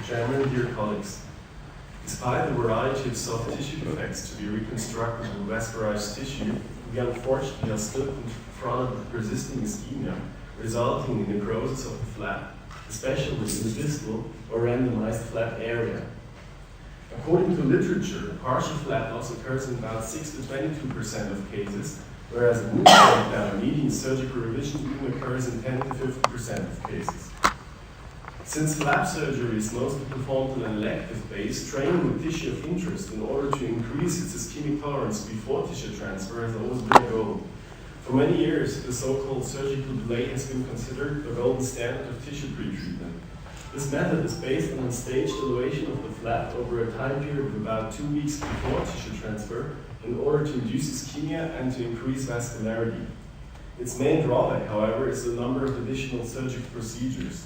Chairman, dear colleagues. Despite the variety of soft tissue defects to be reconstructed with vascularized tissue, we unfortunately are still confronted with persisting ischemia, resulting in necrosis of the flap, especially in the distal or randomized flap area. According to literature, partial flap loss occurs in about 6 to 22% of cases, whereas wound breakdown needing surgical revision even occurs in 10 to 50% of cases. Since flap surgery is mostly performed on an elective base, training the tissue of interest in order to increase its ischemic tolerance before tissue transfer has always been a goal. For many years, the so-called surgical delay has been considered the golden standard of tissue pretreatment. This method is based on a staged elevation of the flap over a time period of about 2 weeks before tissue transfer in order to induce ischemia and to increase vascularity. Its main drawback, however, is the number of additional surgical procedures.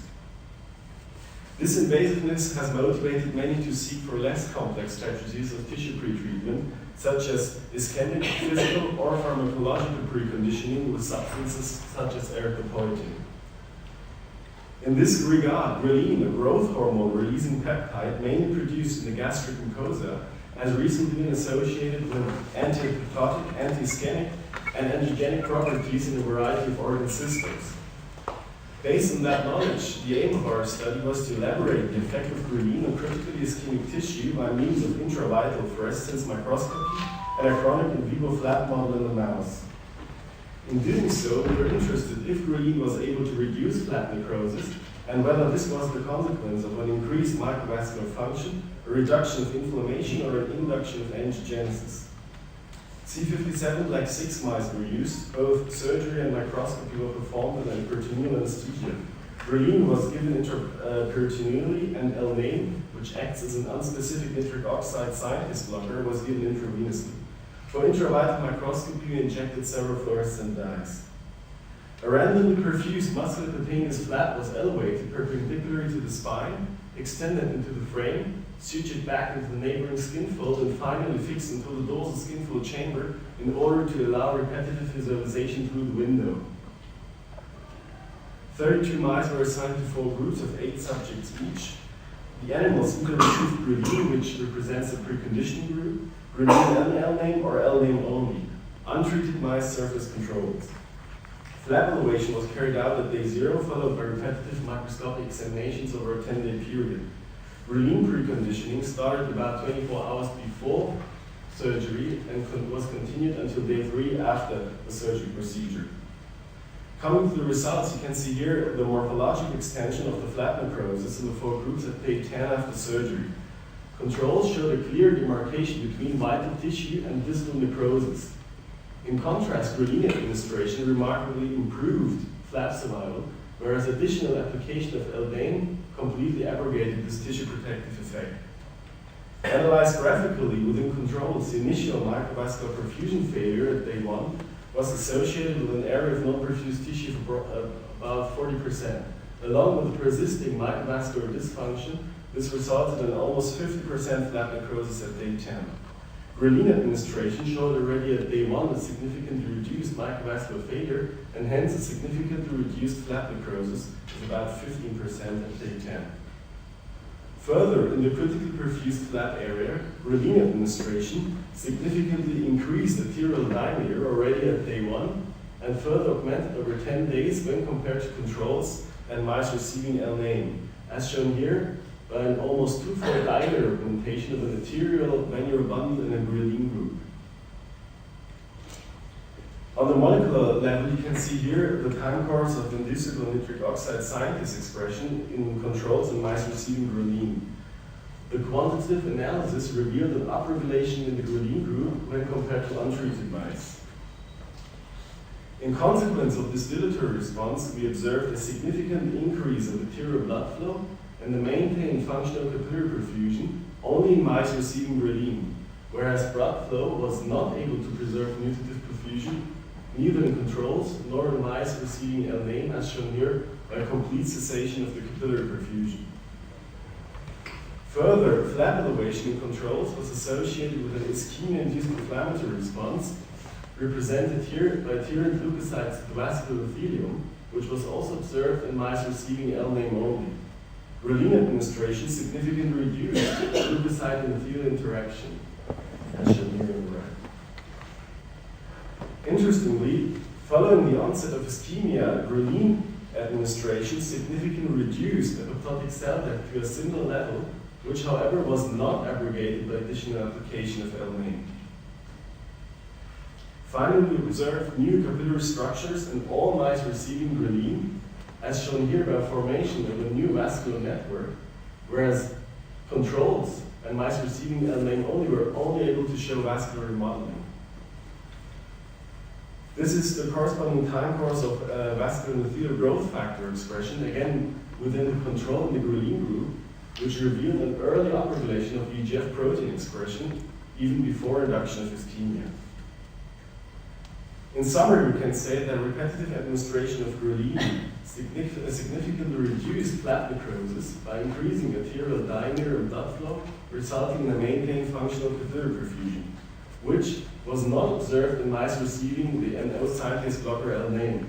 This invasiveness has motivated many to seek for less complex strategies of tissue pretreatment, such as ischemic, physical, or pharmacological preconditioning with substances such as erythropoietin. In this regard, ghrelin, a growth hormone-releasing peptide mainly produced in the gastric mucosa, has recently been associated with anti-apoptotic, anti-ischemic, and androgenic properties in a variety of organ systems. Based on that knowledge, the aim of our study was to elaborate the effect of ghrelin on critically ischemic tissue by means of intravital fluorescence microscopy and a chronic in vivo flap model in the mouse. In doing so, we were interested if ghrelin was able to reduce flap necrosis and whether this was the consequence of an increased microvascular function, a reduction of inflammation, or an induction of angiogenesis. C57 Black 6 mice were used. Both surgery and microscopy were performed under peritoneal anesthesia. Ghrelin was given intraperitoneally, and L-name, which acts as an unspecific nitric oxide synthase blocker, was given intravenously. For intravital microscopy, we injected several fluorescent dyes. A randomly perfused musculocutaneous flap was elevated perpendicular to the spine, extended into the frame, sutured back into the neighboring skin fold, and finally fixed into the dorsal skin fold chamber in order to allow repetitive visualization through the window. 32 mice were assigned to 4 groups of 8 subjects each. The animals either received ghrelin, which represents a preconditioning group, ghrelin L-name, or L-name only. Untreated mice served as controls. Flap elevation was carried out at day 0, followed by repetitive microscopic examinations over a 10-day period. Ghrelin preconditioning started about 24 hours before surgery and was continued until day 3 after the surgery procedure. Coming to the results, you can see here the morphologic extension of the flap necrosis in the 4 groups at day 10 after surgery. Controls showed a clear demarcation between vital tissue and distal necrosis. In contrast, ghrelin administration remarkably improved flap survival, whereas additional application of L-dane completely abrogated this tissue protective effect. Analyzed graphically within controls, the initial microvascular perfusion failure at day 1 was associated with an area of non-perfused tissue of about 40%. Along with persisting microvascular dysfunction, this resulted in almost 50% flap necrosis at day 10. Ghrelin administration showed already at day 1 a significantly reduced microvascular failure and hence a significantly reduced flap necrosis of about 15% at day 10. Further, in the critically perfused flap area, ghrelin administration significantly increased arterial diameter already at day 1 and further augmented over 10 days when compared to controls and mice receiving L-name, as shown here by an almost 2-fold diameter augmentation of an arterial manual bundle in a ghrelin group. On the molecular level, you can see here the time course of inducible nitric oxide synthase expression in controls and mice receiving ghrelin. The quantitative analysis revealed an upregulation in the ghrelin group when compared to untreated mice. In consequence of this dilatory response, we observed a significant increase in arterial blood flow and the maintained functional capillary perfusion only in mice receiving ghrelin, whereas blood flow was not able to preserve nutritive perfusion neither in controls nor in mice receiving L-name, as shown here by a complete cessation of the capillary perfusion. Further, flap elevation in controls was associated with an ischemia-induced inflammatory response, represented here by adherent leukocytes to the vascular epithelium, which was also observed in mice receiving L-name only. Ghrelin administration significantly reduced leukocyte-endothelial interaction, as shown here on the right. Interestingly, following the onset of ischemia, Ghrelin administration significantly reduced apoptotic cell death to a similar level, which however was not abrogated by additional application of LMA. Finally, we observed new capillary structures in all mice receiving Ghrelin, as shown here by formation of a new vascular network, whereas controls and mice receiving LMA only were only able to show vascular remodeling. This is the corresponding time course of vascular endothelial growth factor expression, again within the control in the Ghrelin group, which revealed an early upregulation of VEGF protein expression even before induction of ischemia. In summary, we can say that repetitive administration of Ghrelin significantly reduced flat necrosis by increasing arterial diameter and blood flow, resulting in a maintained functional capillary perfusion, which was not observed in mice receiving the NO synthase blocker L-name.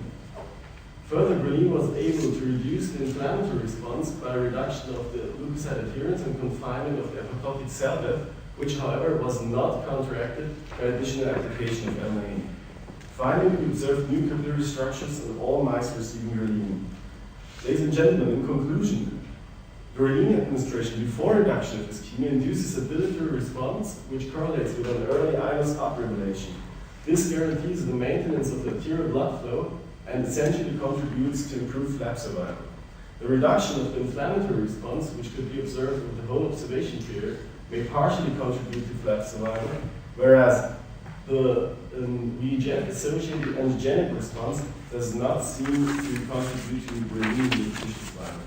Further, Ghrelin was able to reduce the inflammatory response by reduction of the leukocyte adherence and confinement of the apoptotic cell death, which however was not counteracted by additional application of L-name. Finally, we observed new capillary structures in all mice receiving Ghrelin. Ladies and gentlemen, in conclusion, Ghrelin administration before induction of ischemia induces a dilatory response, which correlates with an early iNOS upregulation. This guarantees the maintenance of the arterial blood flow and essentially contributes to improved flap survival. The reduction of the inflammatory response, which could be observed over the whole observation period, may partially contribute to flap survival, whereas the VEGF-associated antigenic response does not seem to contribute to Ghrelin tissue survival.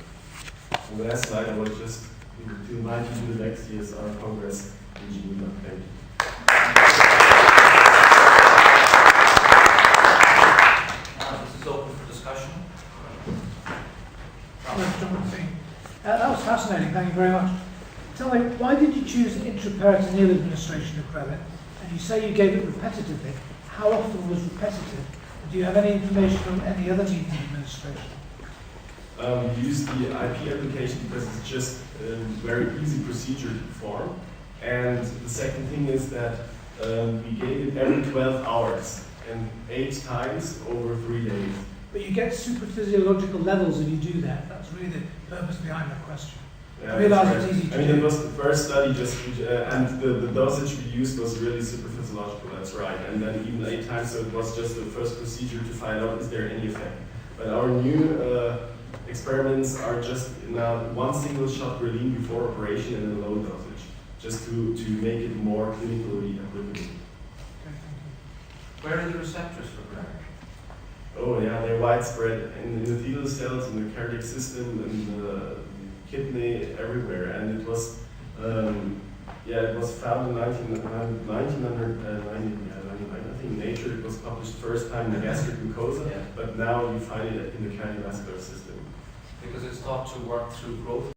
On the last slide, I would just to invite you to the next ESSR Congress in Geneva. Thank you. This is open for discussion. That was fascinating, thank you very much. Tell me, why did you choose intraperitoneal administration of Ghrelin? And you say you gave it repetitively. How often was repetitive? Do you have any information on any other means of administration? We use the IP application because it's just a very easy procedure to perform. And the second thing is that we gave it every 12 hours and 8 times over 3 days. But you get supraphysiological levels if you do that. That's really the purpose behind the question. Yeah, I realise it's easy to do. it was the first study, and the dosage we used was really supraphysiological, that's right. And then even 8 times, so it was just the first procedure to find out is there any effect. But our new experiments are just now one single shot Ghrelin before operation and a low dosage, just to make it more clinically applicable. Okay, thank you. Where are the receptors for Ghrelin? Oh yeah, they're widespread in the endothelial cells, in the cardiac system, in the kidney, everywhere. And it was, it was found in 1999. I think in Nature it was published first time in the gastric mucosa, but now you find it in the cardiovascular system. Because it's thought to work through growth